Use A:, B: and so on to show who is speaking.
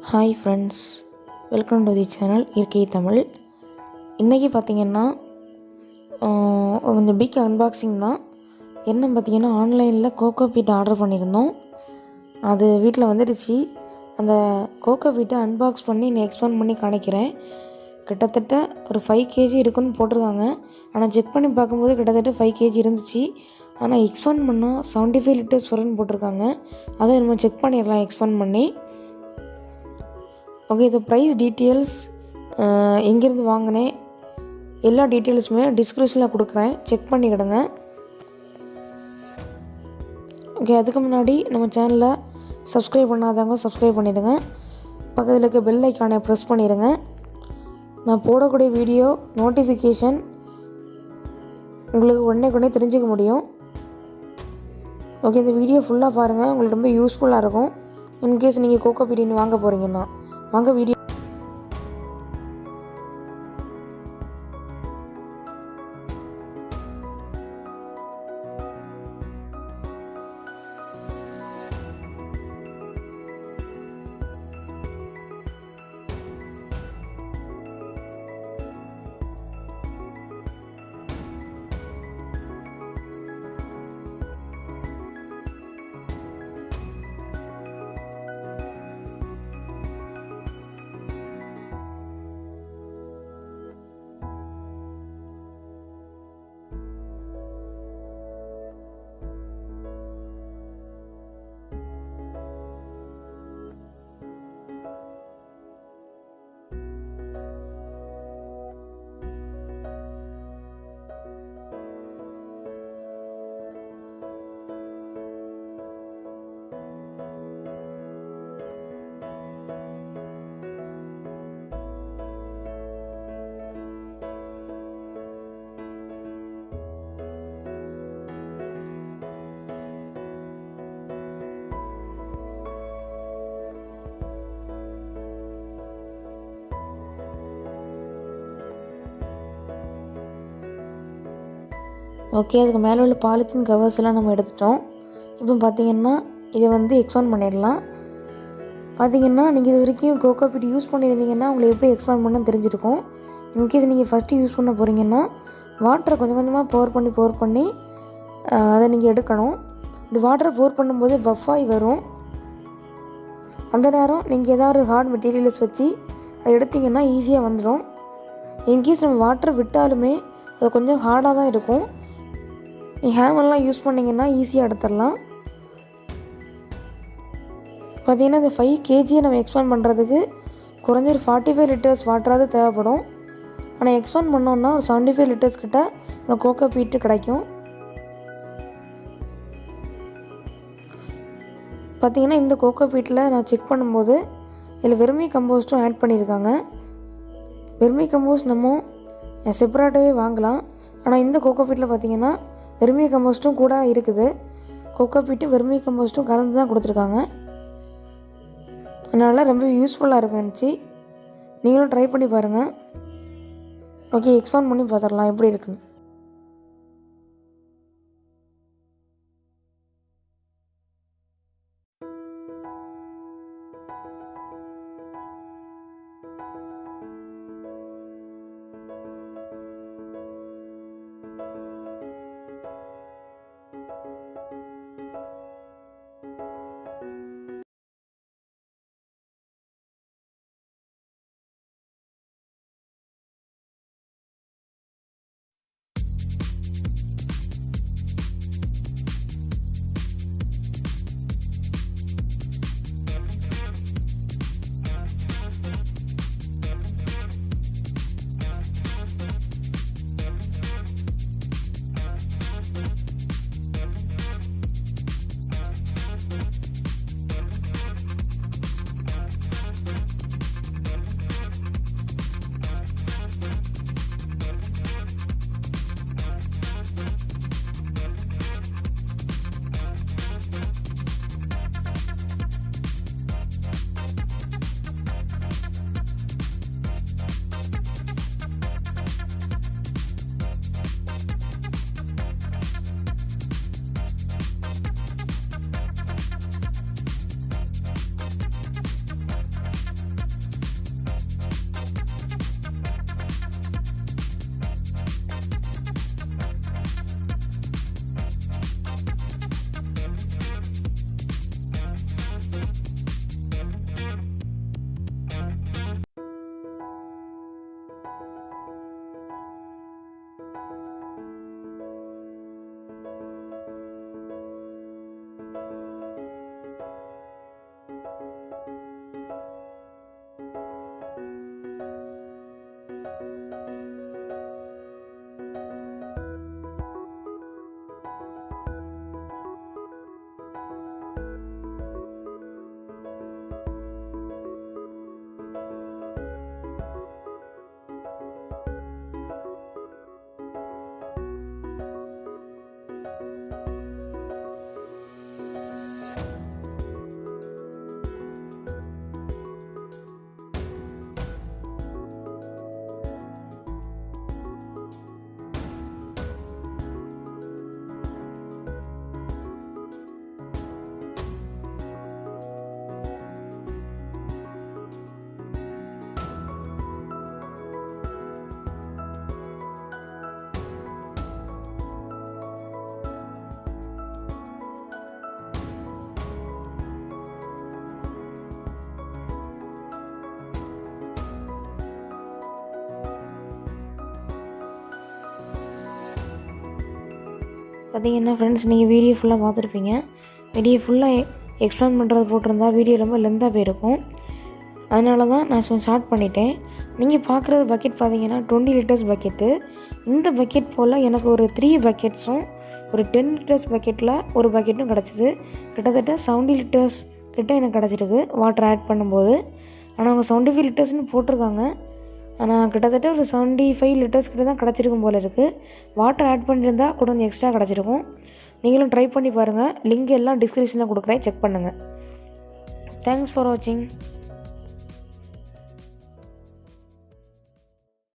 A: Hi friends, welcome to the channel இயற்கை தமிழ். இன்றைக்கி பார்த்திங்கன்னா கொஞ்சம் பிக் அன்பாக்சிங் தான். என்ன பார்த்திங்கன்னா, ஆன்லைனில் கோகோ பீட் ஆர்டர் பண்ணியிருந்தோம். அது வீட்டில் வந்துடுச்சு. அந்த கோகோ பீட்டை அன்பாக்ஸ் பண்ணி எக்ஸ்பேண்ட் பண்ணி காணிக்கிறேன். கிட்டத்தட்ட ஒரு 5 kg இருக்குன்னு போட்டிருக்காங்க. ஆனால் செக் பண்ணி பார்க்கும்போது கிட்டத்தட்ட 5 kg இருந்துச்சு. ஆனால் எக்ஸ்பேண்ட் பண்ணால் 75 லிட்டர்ஸ் வரும்னு போட்டிருக்காங்க. அதை நம்ம செக் பண்ணிடலாம் எக்ஸ்பேண்ட் பண்ணி. ஓகே, இது ப்ரைஸ் டீட்டெயில்ஸ், எங்கேருந்து வாங்கினேன், எல்லா டீட்டெயில்ஸுமே டிஸ்கிரிப்ஷனில் கொடுக்குறேன், செக் பண்ணிக்கிடுங்க. ஓகே, அதுக்கு முன்னாடி நம்ம சேனலை சப்ஸ்கிரைப் பண்ணாதவங்க சப்ஸ்கிரைப் பண்ணிவிடுங்க. பக்கத்தில் இருக்க பெல் ஐக்கானை ப்ரெஸ் பண்ணிடுங்க. நான் போடக்கூடிய வீடியோ நோட்டிஃபிகேஷன் உங்களுக்கு உடனே தெரிஞ்சுக்க முடியும். ஓகே, இந்த வீடியோ ஃபுல்லாக பாருங்கள், உங்களுக்கு ரொம்ப யூஸ்ஃபுல்லாக இருக்கும். இன்கேஸ் நீங்கள் கோகோ பீட் வாங்க போகிறீங்கன்னா வாங்க வீடியோ. ஓகே, அதுக்கு மேலே உள்ள பாலித்தீன் கவர்ஸ் எல்லாம் நம்ம எடுத்துட்டோம். இப்போ பார்த்திங்கன்னா இதை எக்ஸ்பேண்ட் பண்ணிடலாம். பார்த்திங்கன்னா நீங்கள் இது வரைக்கும் கோகோ பீட் யூஸ் பண்ணியிருந்தீங்கன்னா உங்களுக்கு எப்படி எக்ஸ்பேண்ட் பண்ண தெரிஞ்சிருக்கும். இன்கேஸ் நீங்கள் ஃபஸ்ட்டு யூஸ் பண்ண போகிறீங்கன்னா வாட்டரை கொஞ்சம் கொஞ்சமாக போர் பண்ணி அதை நீங்கள் எடுக்கணும். இப்படி வாட்டரை போர் பண்ணும்போது பஃபாகி வரும். அந்த நேரம் நீங்கள் ஏதாவது ஹார்ட் மெட்டீரியல்ஸ் வச்சு அதை எடுத்திங்கன்னா ஈஸியாக வந்துடும். இன்கேஸ் நம்ம வாட்டரை விட்டாலுமே அது கொஞ்சம் ஹார்டாக தான் இருக்கும். நீ ஹேமர்லாம் யூஸ் பண்ணிங்கன்னா ஈஸியாக எடுத்துடலாம். பார்த்திங்கன்னா இந்த 5 kg நம்ம எக்ஸ்பேண்ட் பண்ணுறதுக்கு குறைஞ்ச ஒரு 45 லிட்டர்ஸ் வாட்டராவது தேவைப்படும். ஆனால் எக்ஸ்பேண்ட் பண்ணோன்னா ஒரு 75 லிட்டர்ஸ் கிட்ட நம்ம கோகோ பீட்டு கிடைக்கும். பார்த்திங்கன்னா இந்த கோகோ பீட்டில் நான் செக் பண்ணும்போது இதில் வெர்மி கம்போஸ்ட்டும் ஆட் பண்ணியிருக்காங்க. வெர்மி கம்போஸ்ட் நம்ம செப்பரேட்டாகவே வாங்கலாம். ஆனால் இந்த கோகோ பீட்டில் பார்த்திங்கன்னா வெர்மி கம்போஸ்ட்டும் கூட இருக்குது. கோகோ பீட்டும் வெர்மி கம்போஸ்ட்டும் கலந்து தான் கொடுத்துருக்காங்க. அதனால ரொம்ப யூஸ்ஃபுல்லாக இருந்துச்சு. நீங்களும் ட்ரை பண்ணி பாருங்கள். ஓகே, எக்ஸ்பேண்ட் பண்ணி பார்த்துடலாம் எப்படி இருக்குன்னு. பார்த்தீங்கன்னா ஃப்ரெண்ட்ஸ், நீங்கள் வீடியோ ஃபுல்லாக பார்த்துருப்பீங்க. வீடியோ ஃபுல்லாக எக்ஸ்பிளைன் பண்ணுறது போட்டிருந்தா வீடியோ ரொம்ப லென்த்தாக போயிருக்கும். அதனால தான் நான் ஸ்டார்ட் பண்ணிட்டேன். நீங்கள் பார்க்குறது பக்கெட் பார்த்தீங்கன்னா 20 லிட்டர்ஸ் பக்கெட்டு. இந்த பக்கெட் போல் எனக்கு ஒரு 3 பக்கெட்ஸும் ஒரு 10 லிட்டர்ஸ் பக்கெட்டில் ஒரு பக்கெட்டும் கிடச்சிது. கிட்டத்தட்ட 70 லிட்டர்ஸ் கிட்ட எனக்கு கிடச்சிருக்கு வாட்டர் ஆட் பண்ணும்போது. ஆனால் அவங்க 75 லிட்டர்ஸ்னு போட்டிருக்காங்க. ஆனால் கிட்டத்தட்ட ஒரு 75 லிட்டர்ஸ் கிட்ட தான் கிடச்சிருக்கும் போல் இருக்குது. வாட்டர் ஆட் பண்ணியிருந்தால் கூட கொஞ்சம் எக்ஸ்ட்ரா கிடச்சிருக்கும். நீங்களும் ட்ரை பண்ணி பாருங்கள். லிங்க் எல்லாம் டிஸ்கிரிப்ஷனில் கொடுக்குறேன், செக் பண்ணுங்கள். தேங்க்ஸ் ஃபார் வாட்சிங்.